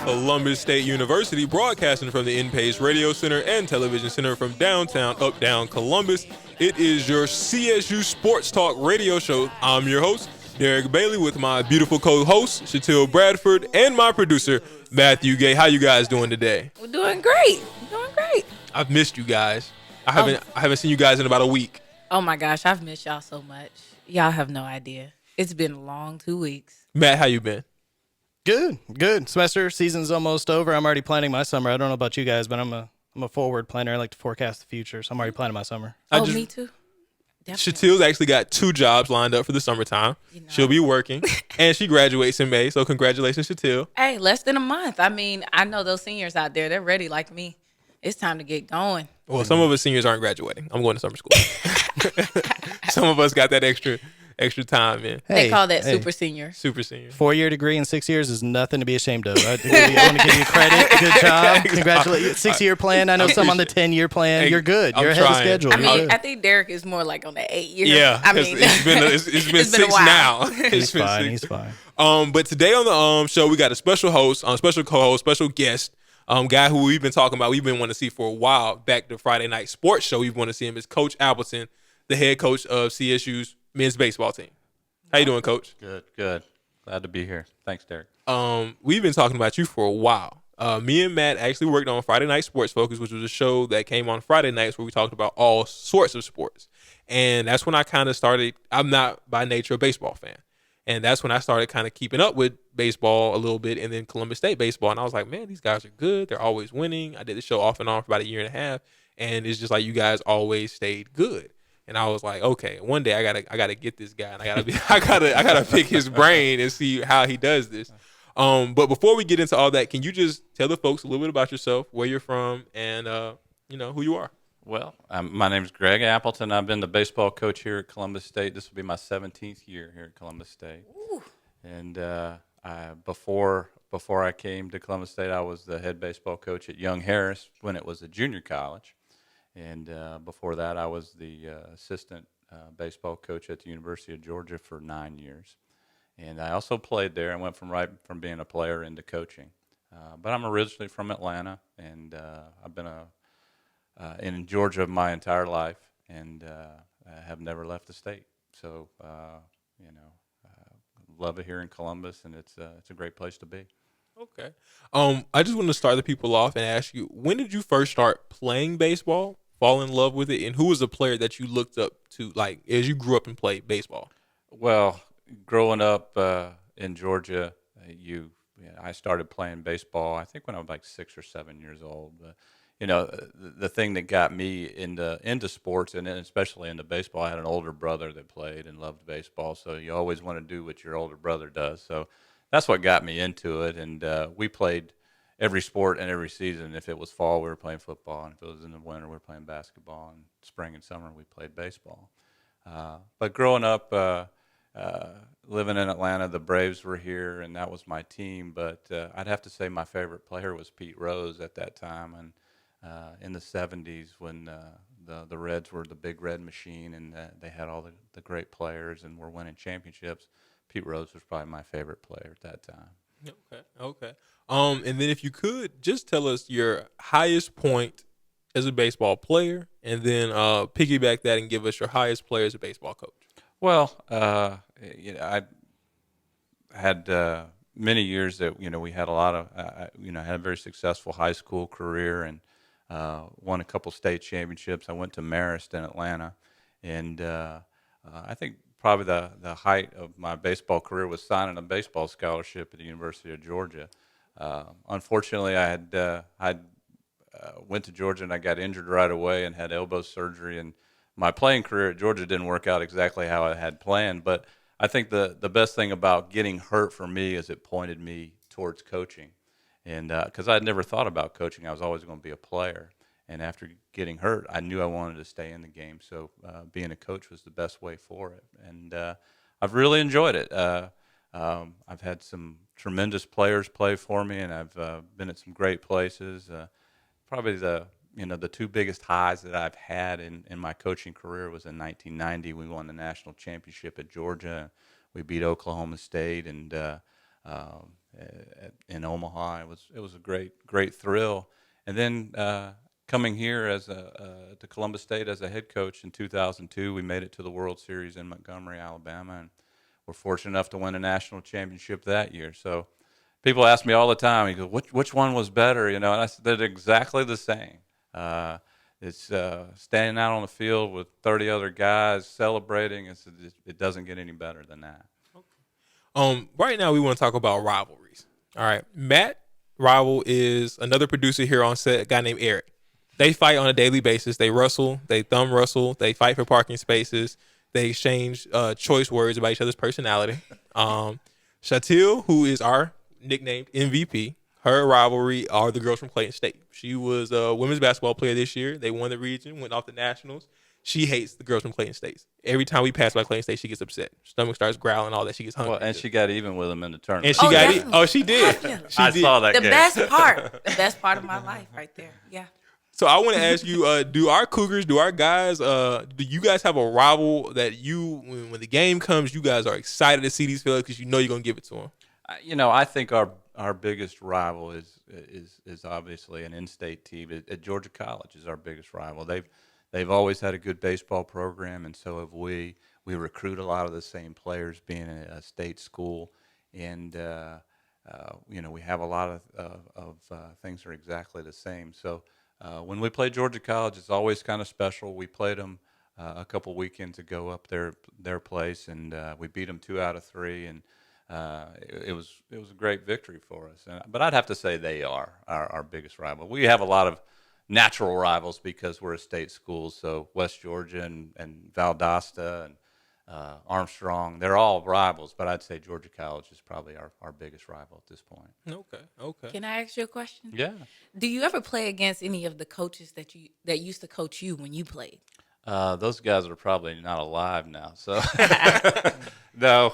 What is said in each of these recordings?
Columbus State University, broadcasting from the NPACE Radio Center and Television Center from downtown, uptown Columbus. It is your CSU Sports Talk radio show. I'm your host, Derek Bailey, with my beautiful co-host, Shatil Bradford, and my producer, Matthew Gay. How you guys doing today? We're doing great. I've missed you guys. I haven't seen you guys in about a week. Oh my gosh, I've missed y'all so much. Y'all have no idea. It's been a long 2 weeks. Matt, how you been? Good. Semester season's almost over. I'm already planning my summer. I don't know about you guys, but I'm a forward planner. I like to forecast the future, so I'm already planning my summer. Me too. Definitely. Shatil's actually got 2 jobs lined up for the summertime. She'll be working, and she graduates in May, so congratulations, Shatil. Hey, less than a month. I mean, I know those seniors out there, they're ready like me. It's time to get going. Well, some of us seniors aren't graduating. I'm going to summer school. Some of us got that extra time in. They call that super senior. Super senior. 4-year degree in 6 years is nothing to be ashamed of. I want to give you credit. Good job. Congratulations. 6-year plan. I know some on the 10-year plan. Hey, You're good. You're I'm ahead of trying. schedule. I think Derek is more like on the 8-year. Yeah. I mean, it's been it's been 6 a while. now. He's fine. He's fine. But today on the show, we got a special host, special co-host, special guest, guy who we've been talking about. We've been wanting to see for a while. Back to Friday Night Sports Show, we want to see him as Coach Appleton, the head coach of CSU's men's baseball team. How you doing, Coach? Good. Glad to be here. Thanks, Derek. We've been talking about you for a while. Me and Matt actually worked on Friday Night Sports Focus, which was a show that came on Friday nights where we talked about all sorts of sports. And that's when I kind of started. I'm not by nature a baseball fan. And that's when I started kind of keeping up with baseball a little bit, and then Columbus State baseball. And I was like, man, these guys are good. They're always winning. I did the show off and on for about 1.5 years. And it's just like you guys always stayed good. And I was like, okay, one day I gotta get this guy, and I gotta pick his brain and see how he does this. But before we get into all that, can you just tell the folks a little bit about yourself, where you're from, and who you are? Well, my name is Greg Appleton. I've been the baseball coach here at Columbus State. This will be my 17th year here at Columbus State. Ooh. And before I came to Columbus State, I was the head baseball coach at Young Harris when it was a junior college. And before that, I was the assistant baseball coach at the University of Georgia for 9 years. And I also played there. I went from being a player into coaching. But I'm originally from Atlanta, and I've been in Georgia my entire life, and have never left the state. So, love it here in Columbus, and it's a great place to be. Okay. I just want to start the people off and ask you, when did you first start playing baseball, fall in love with it, and who was a player that you looked up to, like, as you grew up and played baseball? Well, growing up in Georgia, I started playing baseball, I think when I was like 6 or 7 years old. The thing that got me into sports, and then especially into baseball, I had an older brother that played and loved baseball, so you always want to do what your older brother does. So that's what got me into it, and we played every sport and every season. If it was fall, we were playing football, and if it was in the winter, we were playing basketball, and spring and summer, we played baseball. But growing up, living in Atlanta, the Braves were here, and that was my team, but I'd have to say my favorite player was Pete Rose at that time, and in the 70s when the Reds were the big red machine, and they had all the great players and were winning championships. Pete Rose was probably my favorite player at that time. Okay. And then if you could just tell us your highest point as a baseball player, and then piggyback that and give us your highest player as a baseball coach. Well, I had many years that we had a lot of had a very successful high school career, and won a couple state championships. I went to Marist in Atlanta, and I think probably the height of my baseball career was signing a baseball scholarship at the University of Georgia. Unfortunately, I went to Georgia and I got injured right away and had elbow surgery, and my playing career at Georgia didn't work out exactly how I had planned. But I think the best thing about getting hurt for me is it pointed me towards coaching. And because I had never thought about coaching, I was always going to be a player. And after getting hurt, I knew I wanted to stay in the game. So being a coach was the best way for it. And I've really enjoyed it. I've had some tremendous players play for me, and I've been at some great places. Probably the 2 biggest highs that I've had in my coaching career was in 1990. We won the national championship at Georgia. We beat Oklahoma State, and in Omaha. It was a great thrill. And then coming here as to Columbus State as a head coach in 2002, we made it to the World Series in Montgomery, Alabama, and we're fortunate enough to win a national championship that year. So people ask me all the time, you go, which one was better? And I said they're exactly the same. It's standing out on the field with 30 other guys celebrating. It doesn't get any better than that. Right now we want to talk about rivalries. All right, Matt Rival is another producer here on set, a guy named Eric. They fight on a daily basis. They wrestle, they thumb wrestle, they fight for parking spaces. They exchange choice words about each other's personality. Shatil, who is our nicknamed MVP, her rivalry are the girls from Clayton State. She was a women's basketball player this year. They won the region, went off the nationals. She hates the girls from Clayton State. Every time we pass by Clayton State, she gets upset. Stomach starts growling, all that. She gets hungry. Well, and she got even with them in the tournament. And she she did. I saw that The game. best part of my life right there. Yeah. So I want to ask you, do our Cougars, do our guys, do you guys have a rival that when the game comes, you guys are excited to see these fellas because you know you're going to give it to them? I think our biggest rival is obviously an in-state team. At Georgia College is our biggest rival. They've always had a good baseball program, and so have we. We recruit a lot of the same players, being a state school, and we have a lot of things that are exactly the same. So when we play Georgia College, it's always kind of special. We played them a couple weekends ago up their place, and we beat them 2 out of 3, and it was a great victory for us. But I'd have to say they are our biggest rival. We have a lot of natural rivals because we're a state school. So West Georgia and Valdosta and Armstrong, they're all rivals. But I'd say Georgia College is probably our biggest rival at this point. Okay. Can I ask you a question? Yeah. Do you ever play against any of the coaches that used to coach you when you played? Those guys are probably not alive now. So no.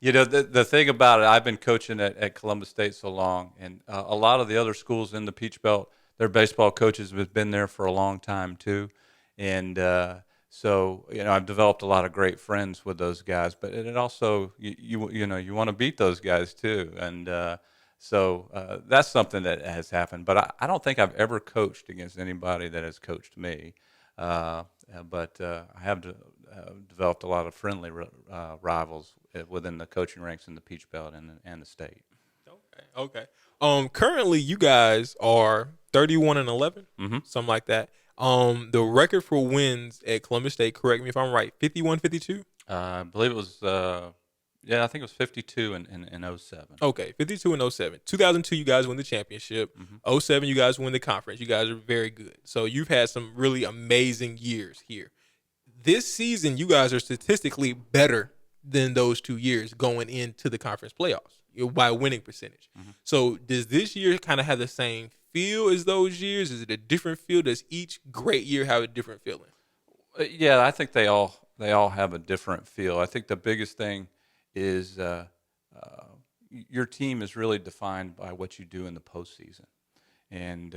The thing about it, I've been coaching at Columbus State so long, and a lot of the other schools in the Peach Belt, their baseball coaches have been there for a long time too, and so I've developed a lot of great friends with those guys. But it also you want to beat those guys too, and so that's something that has happened. But I don't think I've ever coached against anybody that has coached me. But I have developed a lot of friendly rivals within the coaching ranks in the Peach Belt and the state. Okay. Currently, you guys are 31-11, something like that. The record for wins at Columbus State, correct me if I'm right, 51-52? I believe it was, I think it was 52 in 07. Okay, 52 and 07. 2002, you guys win the championship. 07, you guys win the conference. You guys are very good. So you've had some really amazing years here. This season, you guys are statistically better than those 2 years going into the conference playoffs by winning percentage. So does this year kind of have the same feel as those years? Is it a different feel? Does each great year have a different feeling? Yeah, I think they all have a different feel. I think the biggest thing is your team is really defined by what you do in the postseason. And,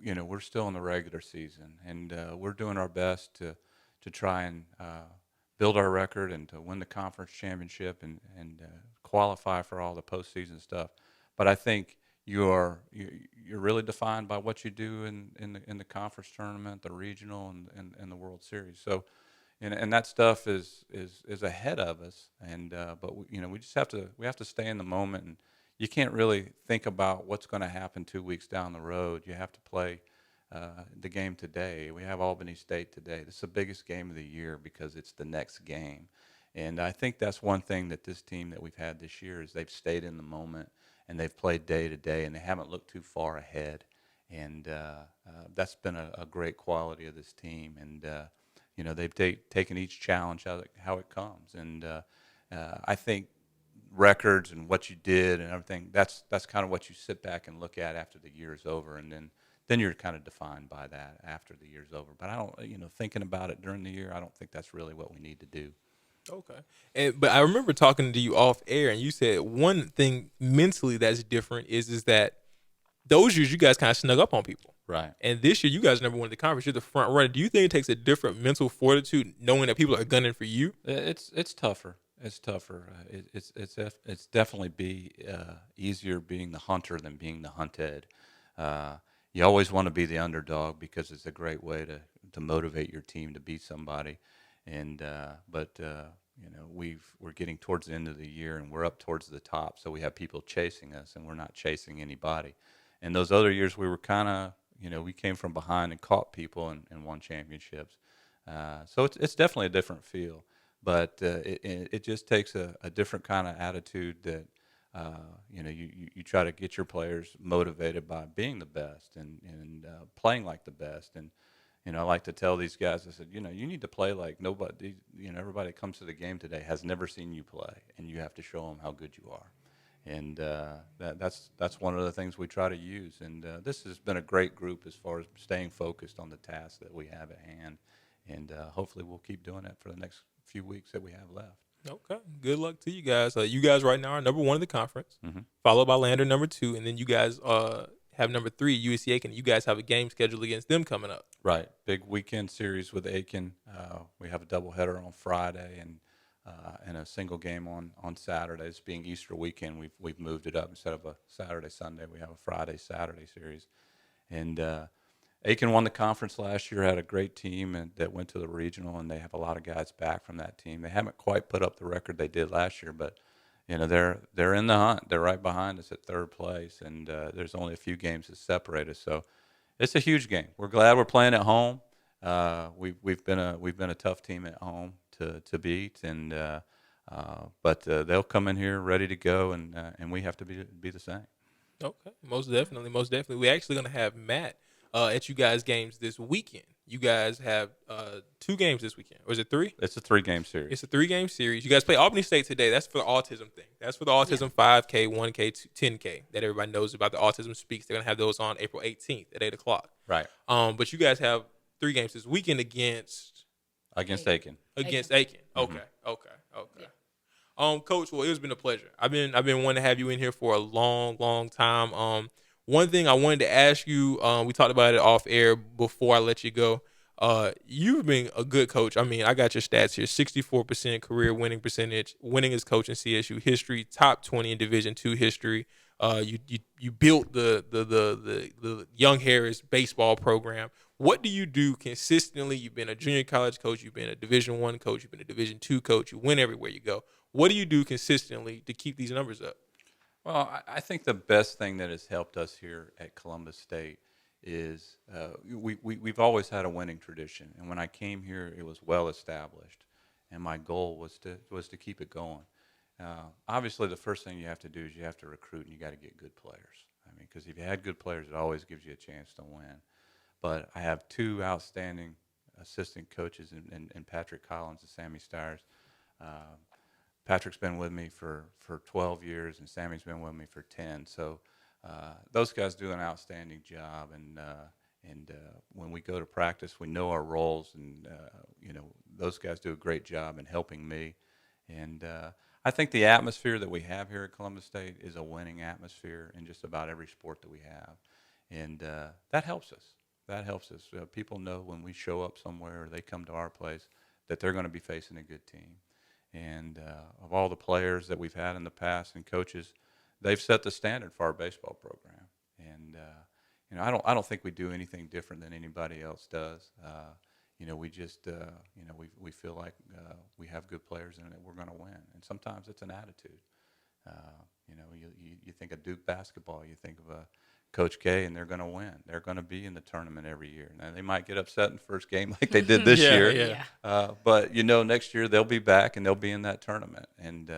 we're still in the regular season, and we're doing our best to try and build our record and to win the conference championship and qualify for all the postseason stuff. But I think you're really defined by what you do in the conference tournament, the regional, and the World Series. So, and that stuff is ahead of us. And but we just have to stay in the moment, and you can't really think about what's going to happen 2 weeks down the road. You have to play the game today. We have Albany State today. This is the biggest game of the year because it's the next game. And I think that's one thing that this team that we've had this year is they've stayed in the moment and they've played day to day and they haven't looked too far ahead. And that's been a great quality of this team. And, they've taken each challenge how it comes. And I think records and what you did and everything, that's kind of what you sit back and look at after the year is over. And then you're kind of defined by that after the year's over. But I don't, thinking about it during the year, I don't think that's really what we need to do. Okay. But I remember talking to you off air, and you said one thing mentally that's different is that those years you guys kind of snug up on people. Right. And this year you guys never won the conference. You're the front runner. Do you think it takes a different mental fortitude knowing that people are gunning for you? It's tougher. It's tougher. It's definitely easier being the hunter than being the hunted. You always want to be the underdog because it's a great way to motivate your team to beat somebody. And but we're getting towards the end of the year and we're up towards the top, so we have people chasing us and we're not chasing anybody. And those other years we were kind of we came from behind and caught people and won championships. So it's definitely a different feel. But it just takes a different kind of attitude that you try to get your players motivated by being the best and playing like the best. And I like to tell these guys, I said, you need to play like nobody. Everybody that comes to the game today has never seen you play, and you have to show them how good you are. And that's one of the things we try to use. And this has been a great group as far as staying focused on the task that we have at hand. And hopefully we'll keep doing that for the next few weeks that we have left. Okay. Good luck to you guys. You guys right now are number 1 in the conference, followed by Lander number 2, and then you guys have number 3, USC Aiken. You guys have a game scheduled against them coming up. Right. Big weekend series with Aiken. We have a doubleheader on Friday and a single game on Saturdays. Being Easter weekend, we've moved it up. Instead of a Saturday Sunday, we have a Friday Saturday series. And Aiken won the conference last year, had a great team that went to the regional, and they have a lot of guys back from that team. They haven't quite put up the record they did last year, but they're in the hunt. They're right behind us at 3rd place, and there's only a few games that separate us. So it's a huge game. We're glad we're playing at home. We've been a tough team at home to beat, and but they'll come in here ready to go, and we have to be the same. Okay, most definitely. We're actually going to have Matt at you guys' games this weekend. You guys have 2 games this weekend. Or is it 3? It's a 3-game series. It's a 3-game series. You guys play Albany State today. That's for the autism thing. That's for the autism 5K, 1K, 10K that everybody knows about. The Autism Speaks. They're going to have those on April 18th at 8 o'clock. Right. But you guys have 3 games this weekend against Aiken. Against Aiken. Okay. Yeah. Coach, well, it's been a pleasure. I've been wanting to have you in here for a long time. One thing I wanted to ask you, we talked about it off air before I let you go. You've been a good coach. I mean, I got your stats here: 64% career winning percentage, winningest coach in CSU history, top 20 in Division II history. You built the Young Harris baseball program. What do you do consistently? You've been a junior college coach. You've been a Division I coach. You've been a Division II coach. You win everywhere you go. What do you do consistently to keep these numbers up? Well, I think the best thing that has helped us here at Columbus State is we've always had a winning tradition, and when I came here, it was well established, and my goal was to keep it going. Obviously, the first thing you have to do is you have to recruit, and you got to get good players. I mean, because if you had good players, it always gives you a chance to win. But I have 2 outstanding assistant coaches in Patrick Collins and Sammy Stires. Patrick's been with me for 12 years, and Sammy's been with me for 10. So those guys do an outstanding job, and when we go to practice, we know our roles, and those guys do a great job in helping me. And I think the atmosphere that we have here at Columbus State is a winning atmosphere in just about every sport that we have, and that helps us. People know when we show up somewhere or they come to our place that they're going to be facing a good team. And of all the players that we've had in the past and coaches, they've set the standard for our baseball program. And I don't think we do anything different than anybody else does. We just we feel like we have good players and that we're going to win. And sometimes it's an attitude. You think of Duke basketball, you think of Coach K, and they're going to win. They're going to be in the tournament every year. Now, they might get upset in the first game like they did this year. Yeah. But, next year they'll be back and they'll be in that tournament. And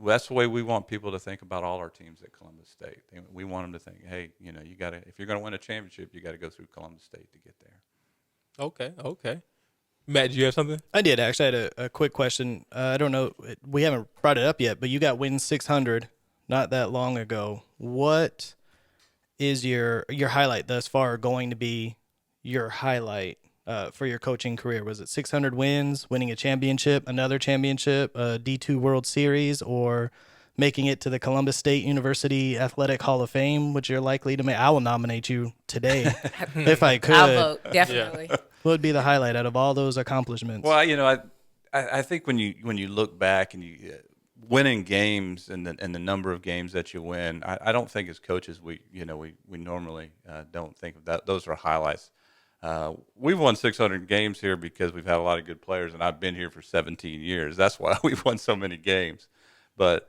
that's the way we want people to think about all our teams at Columbus State. We want them to think, hey, you got to, if you're going to win a championship, you got to go through Columbus State to get there. Okay. Matt, do you have something? I did, actually. I had a quick question. I don't know. We haven't brought it up yet, but you got Win 600 not that long ago. What is your highlight thus far going to be your highlight for your coaching career? Was it 600 wins, winning a championship, another championship, a D2 World Series, or making it to the Columbus State University Athletic Hall of Fame, which you're likely to make? I will nominate you today if I could. I'll vote, definitely. What would be the highlight out of all those accomplishments? Well, I think when you look back and you winning games and the number of games that you win, I don't think as coaches we normally don't think of that. Those are highlights. We've won 600 games here because we've had a lot of good players, and I've been here for 17 years. That's why we've won so many games. But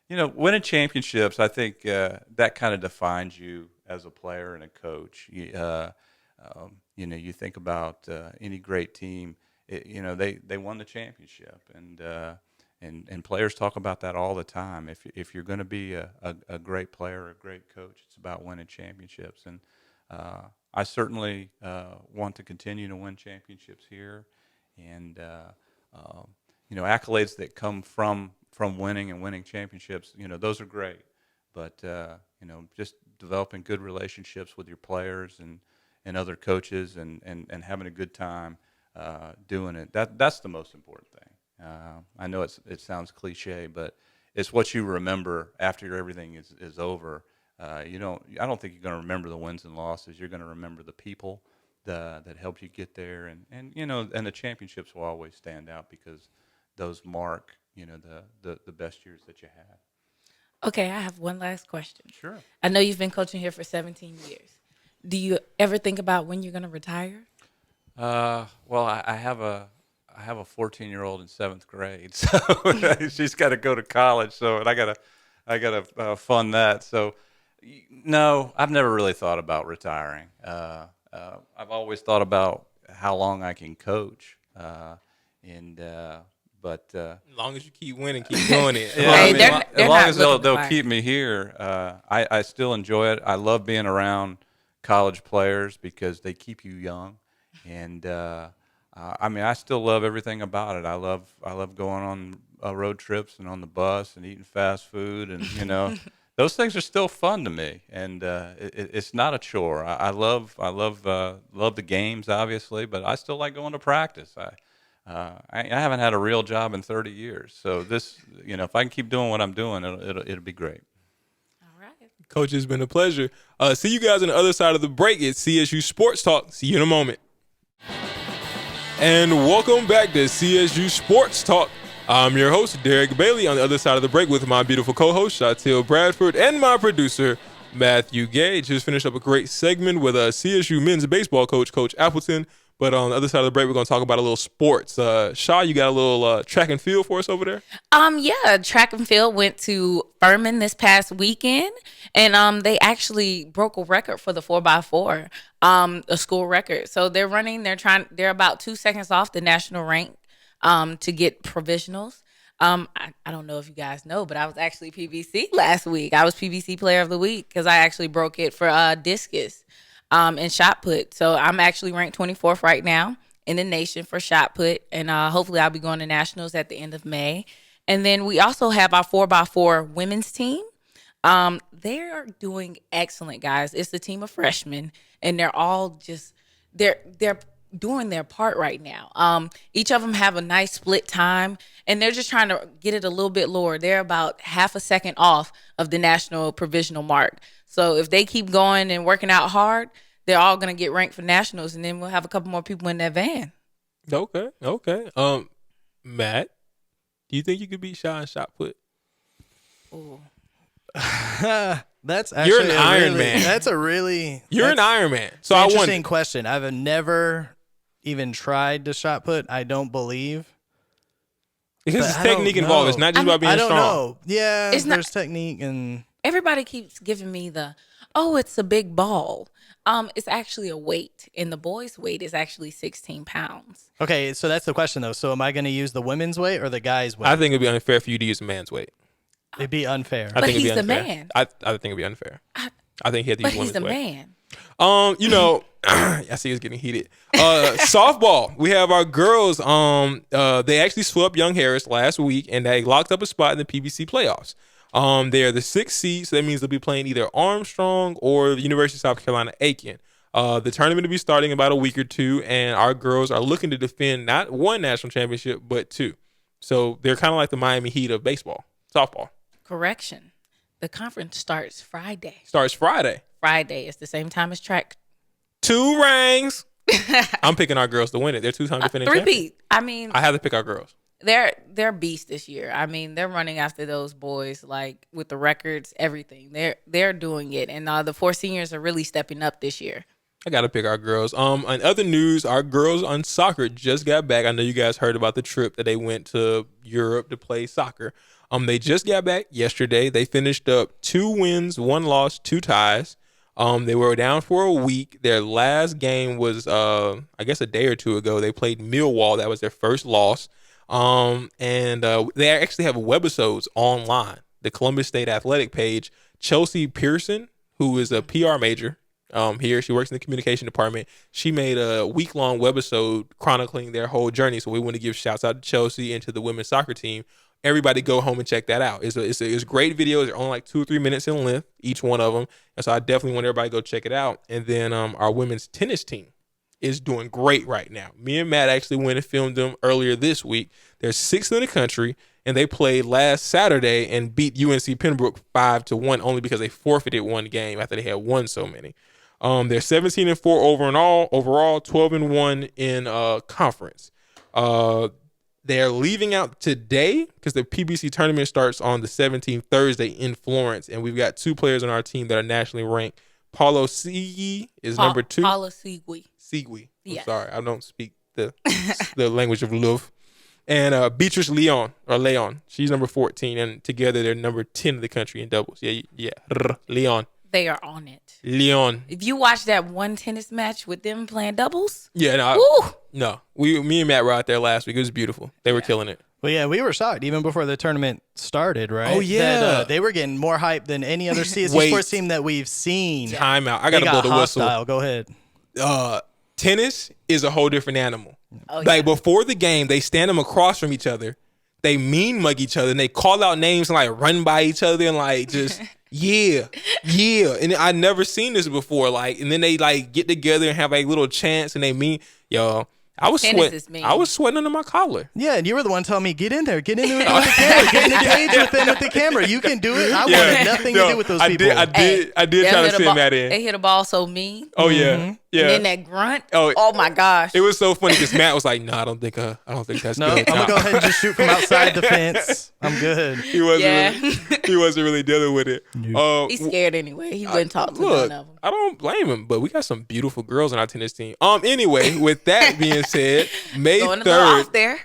winning championships, I think that kind of defines you as a player and a coach. You think about any great team. They won the championship, and players talk about that all the time. If you're going to be a great player, a great coach, it's about winning championships. And I certainly want to continue to win championships here, and accolades that come from winning and winning championships. Those are great, but just developing good relationships with your players and other coaches and having a good time doing it. That's the most important thing. I know it sounds cliche, but it's what you remember after everything is over. I don't think you're going to remember the wins and losses. You're going to remember the people that helped you get there, and the championships will always stand out because those mark the best years that you had. Okay, I have one last question. Sure. I know you've been coaching here for 17 years. Do you ever think about when you're going to retire? Well, I have a 14-year-old in 7th grade, so she's got to go to college. So, and I gotta fund that. So, no, I've never really thought about retiring. I've always thought about how long I can coach, but as long as you keep winning, keep doing it. Yeah, Hey, as long as looking to they'll fire. keep me here, I still enjoy it. I love being around college players because they keep you young, and I still love everything about it. I love going on road trips and on the bus and eating fast food, and those things are still fun to me, and it's not a chore. I love the games, obviously, but I still like going to practice. I haven't had a real job in 30 years, so this, if I can keep doing what I'm doing, it'll be great. All right. Coach, it's been a pleasure. See you guys on the other side of the break. It's CSU Sports Talk. See you in a moment. And welcome back to CSU Sports Talk. I'm your host, Derek Bailey, on the other side of the break with my beautiful co-host, Shatil Bradford, and my producer, Matthew Gage. Just finished up a great segment with CSU men's baseball coach, Coach Appleton. But on the other side of the break, we're going to talk about a little sports. Shaw, you got a little track and field for us over there? Yeah, track and field went to Furman this past weekend, and they actually broke a record for the 4x4, a school record. So they're about 2 seconds off the national rank to get provisionals. I don't know if you guys know, but I was actually PBC last week. I was PBC Player of the Week because I actually broke it for discus. And shot put. So I'm actually ranked 24th right now in the nation for shot put. And hopefully I'll be going to nationals at the end of May. And then we also have our 4x4 women's team. They are doing excellent, guys. It's a team of freshmen, and they're all just they're doing their part right now. Each of them have a nice split time, and they're just trying to get it a little bit lower. They're about half a second off of the national provisional mark. So if they keep going and working out hard, they're all going to get ranked for nationals, and then we'll have a couple more people in that van. Okay. Matt, do you think you could beat Shaw in shot put? Ooh. That's actually You're an Iron Man. That's a really You're an Iron Man. So I interesting wonder. question. I've never even tried to shot put. I don't believe. Because But it's I don't technique involved. It's know. not just about being I don't strong. know. Yeah, It's not- there's technique and Everybody keeps giving me it's a big ball. It's actually a weight, and the boys' weight is actually 16 pounds. okay. So that's the question though. So am I going to use the women's weight or the guys' weight? I think it'd be unfair for you to use a man's weight. It'd be unfair. I But think it'd he's be the unfair. man. I think it'd be unfair. I think he had to But use he's the women's weight. man. I see it's getting heated. Softball. We have our girls. They actually swept Young Harris last week, and they locked up a spot in the PBC playoffs. They're the 6th seed, so that means they'll be playing either Armstrong or the University of South Carolina Aiken. The tournament will be starting in about a week or two, and our girls are looking to defend not one national championship, but 2. So they're kind of like the Miami Heat of softball. Correction. The conference starts Friday. Starts Friday. Friday is the same time as track. 2 rings. I'm picking our girls to win it. They're 2-time defending champions. Three-peat. I mean, I have to pick our girls. they're beasts this year. I mean, they're running after those boys like with the records, everything. They're doing it, and the 4 seniors are really stepping up this year. I gotta pick our girls. In other news, our girls on soccer just got back. I know you guys heard about the trip that they went to Europe to play soccer. They just got back yesterday. They finished up 2 wins, 1 loss, 2 ties. They were down for a week. Their last game was, I guess, a day or 2 ago. They played Millwall. That was their first loss. And they actually have webisodes online. The Columbus State Athletic page. Chelsea Pearson, who is a PR major here, she works in the communication department. She made a week-long webisode chronicling their whole journey. So we want to give shouts out to Chelsea and to the women's soccer team. Everybody go home and check that out. It's great videos. They're only like 2 or 3 minutes in length, each one of them. And so I definitely want everybody to go check it out. And then our women's tennis team is doing great right now. Me and Matt actually went and filmed them earlier this week. They're 6th in the country, and they played last Saturday and beat UNC Pembroke 5-1 only because they forfeited 1 game after they had won so many. They're 17-4 overall 12-1 in conference. They're leaving out today because the PBC tournament starts on the 17th, Thursday in Florence. And we've got 2 players on our team that are nationally ranked. Paulo Sigui is number 2. Paulo Sigui. Sigui. I'm Yes. sorry. I don't speak the language of love. And Beatrice Leon. She's number 14. And together they're number 10 in the country in doubles. Yeah. Leon. They are on it. Leon. If you watch that one tennis match with them playing doubles, Yeah, woo, me and Matt were out there last week. It was beautiful. They were killing it. Well, yeah, we were shocked even before the tournament started, right? Oh, yeah. That, they were getting more hype than any other CSU sports team that we've seen. Time out. I got They to blow got the whistle. hostile. Go ahead. Tennis is a whole different animal. Oh, Like yeah. before the game, they stand them across from each other. They mean mug each other and they call out names and like run by each other and like just yeah. And I never seen this before. Like, and then they like get together and have like little chants and they mean, yo. I was sweating under my collar. Yeah, and you were the one telling me, get in there, get into it with the camera, get in the cage with them with the camera. You can do it. I wanted nothing to do with those people. I did try to send that in. They hit a ball so mean. Oh yeah. Yeah. And then that grunt. Oh. Oh my gosh. It was so funny because Matt was like, "No, I don't think that's No, good." I'm gonna go ahead and just shoot from outside the fence. I'm good. He wasn't. Yeah. He wasn't really dealing with it. He's scared anyway. He wouldn't talk to Look, none of them. I don't blame him, but we got some beautiful girls on our tennis team. Anyway, with that being said, May Going a little off 3rd, there.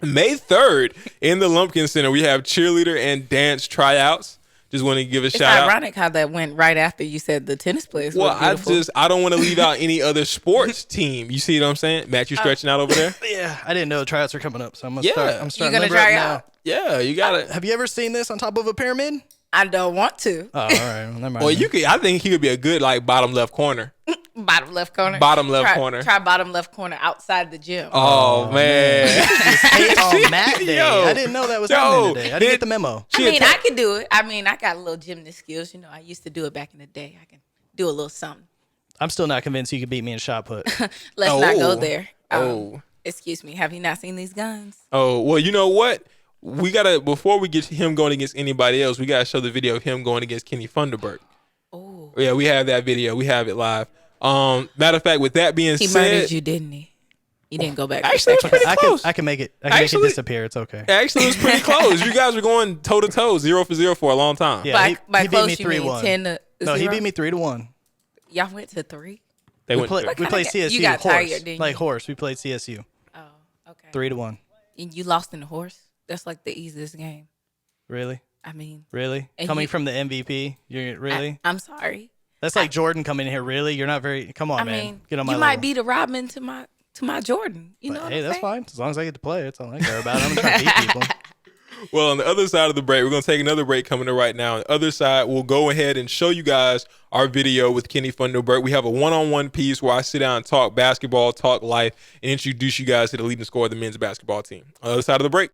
May 3rd in the Lumpkin Center, we have cheerleader and dance tryouts. Just want to give a It's shout out. ironic how that went right after you said the tennis players Well, were beautiful. I don't want to leave out any other sports team. You see what I'm saying? Matt, you stretching out over there? Yeah, I didn't know the tryouts were coming up, so I'm gonna Yeah. start. I'm You starting gonna to limber up try now. out? Yeah, you got it. Have you ever seen this on top of a pyramid? I don't want to. Oh, all right. Well, never mind. Well, I think he could be a good like bottom left corner. Bottom left corner. Bottom left corner. Try bottom left corner outside the gym. Oh man. hate on Matt Day. Yo. I didn't know that was happening today. I didn't get the memo. I can do it. I mean, I got a little gymnast skills. You know, I used to do it back in the day. I can do a little something. I'm still not convinced you could beat me in shot put. Let's not go there. Oh. Excuse me. Have you not seen these guns? Oh, well, you know what? We gotta, before we get to him going against anybody else, we gotta show the video of him going against Kenny Funderburk. Oh. Yeah, we have that video. We have it live. Matter of fact, with that being He said, murdered you, didn't he? You didn't go back. Actually, it was pretty close. I can make it. I can make it disappear. It's okay. Actually, it was pretty close. You guys were going toe to toe, 0 for 0 for a long time. Yeah, By he beat close, me you mean 3-1. 10 to No, he 0? beat me 3-1. Y'all went to 3? They We went. played CSU. You got horse. tired, didn't Like you? horse. We played CSU. Oh, okay. 3-1. And you lost in the horse? That's like the easiest game. Really? I mean, Really? And Coming you- from the MVP? You're really? I'm sorry. That's like Jordan coming in here. Really? You're not very. Come on, I man. mean, Get on my you level. might be the Robin to my Jordan. You know what Hey, I'm that's saying? fine. As long as I get to play, that's all I care about. I'm just trying to beat people. Well, on the other side of the break, we're going to take another break coming up right now. On the other side, we'll go ahead and show you guys our video with Kenny Funderburk. We have a one-on-one piece where I sit down and talk basketball, talk life, and introduce you guys to the leading scorer of the men's basketball team. On the other side of the break.